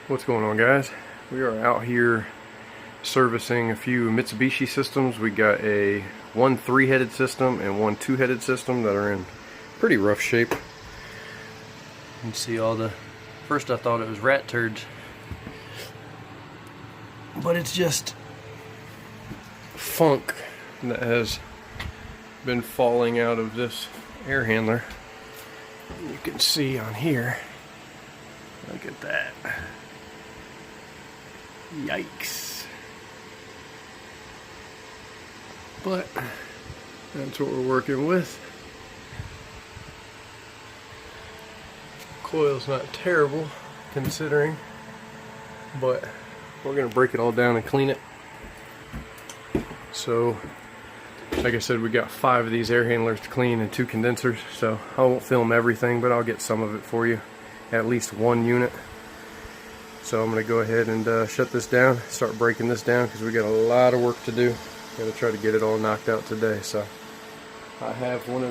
What's going on, guys? We are out here servicing a few Mitsubishi systems. We got one 3-headed system and one 2-headed system that are in pretty rough shape. You can see all the, first I thought it was rat turds, but it's just funk that has been falling out of this air handler. You can see on here, look at that. Yikes. But that's what we're working with. Coil's not terrible considering, but we're gonna break it all down and clean it. So like I said, we got 5 of these air handlers to clean and 2 condensers, so I won't film everything, but I'll get some of it for you, at least 1 unit. So I'm going to go ahead and shut this down, start breaking this down, because we got a lot of work to do. Got to try to get it all knocked out today. So I have one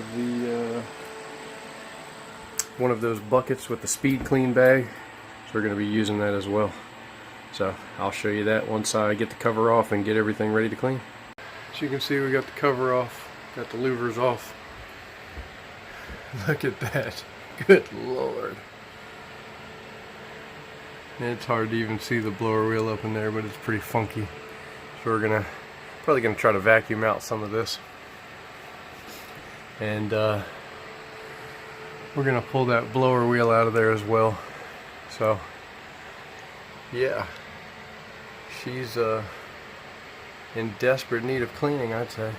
of those buckets with the speed clean bag, so we're going to be using that as well. So I'll show you that once I get the cover off and get everything ready to clean. As you can see, we got the cover off, got the louvers off. Look at that. Good Lord. It's hard to even see the blower wheel up in there, but it's pretty funky. So we're probably gonna try to vacuum out some of this, and we're gonna pull that blower wheel out of there as well. So yeah, she's in desperate need of cleaning, I'd say.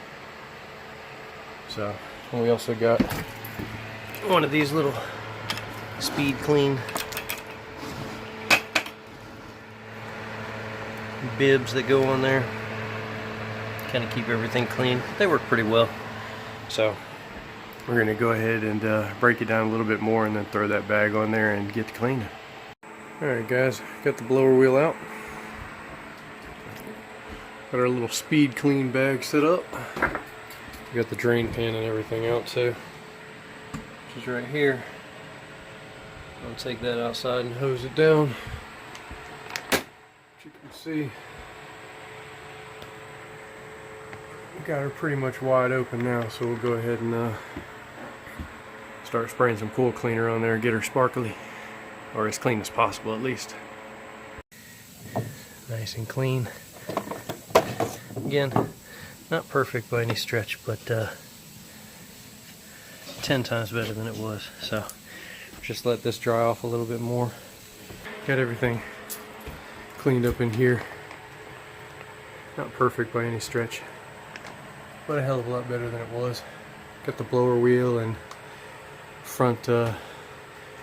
So, and we also got one of these little speed clean bibs that go on there, kind of keep everything clean. They work pretty well. So we're going to go ahead and break it down a little bit more and then throw that bag on there and get to cleaning. Alright guys, got the blower wheel out. Got our little speed clean bag set up. We got the drain pan and everything out too, which is right here. I'll take that outside and hose it down. As you can see, we got her pretty much wide open now, so we'll go ahead and start spraying some pool cleaner on there and get her sparkly, or as clean as possible at least. Nice and clean. Again, not perfect by any stretch, but 10 times better than it was. So just let this dry off a little bit more. Got everything cleaned up in here. Not perfect by any stretch, but a hell of a lot better than it was. Got the blower wheel and front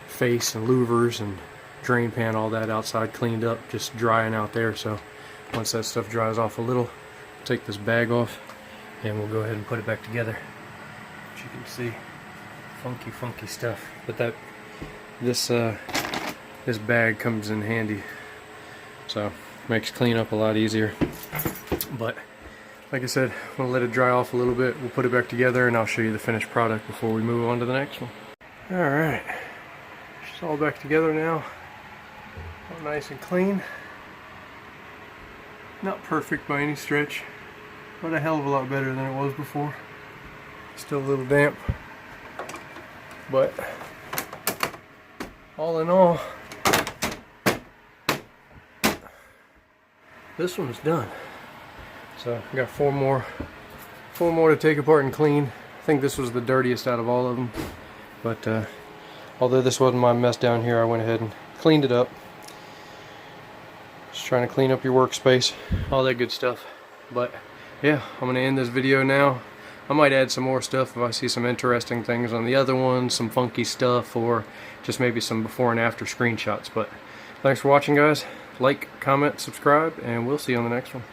face and louvers and drain pan, all that outside cleaned up, just drying out there. So once that stuff dries off a little, take this bag off and we'll go ahead and put it back together. As you can see, funky stuff. But this bag comes in handy, so makes cleanup a lot easier. But like I said, we'll let it dry off a little bit, we'll put it back together, and I'll show you the finished product before we move on to the next one. Alright, it's all back together now, all nice and clean. Not perfect by any stretch, but a hell of a lot better than it was before. Still a little damp, but all in all, this one's done. So we got 4 more to take apart and clean. I think this was the dirtiest out of all of them, but although this wasn't my mess down here, I went ahead and cleaned it up. Just trying to clean up your workspace, all that good stuff. But yeah, I'm gonna end this video now. I might add some more stuff if I see some interesting things on the other ones, some funky stuff, or just maybe some before and after screenshots. But thanks for watching, guys. Like, comment, subscribe, and we'll see you on the next one.